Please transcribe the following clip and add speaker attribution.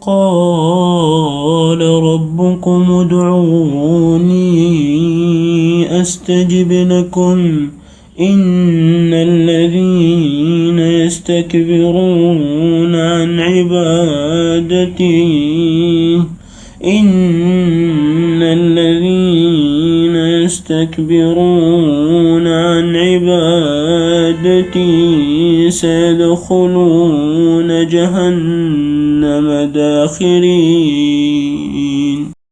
Speaker 1: قال ربكم ادعوني أستجب لكم إن الذين يستكبرون عن عبادتي سيدخلون جهنم داخرين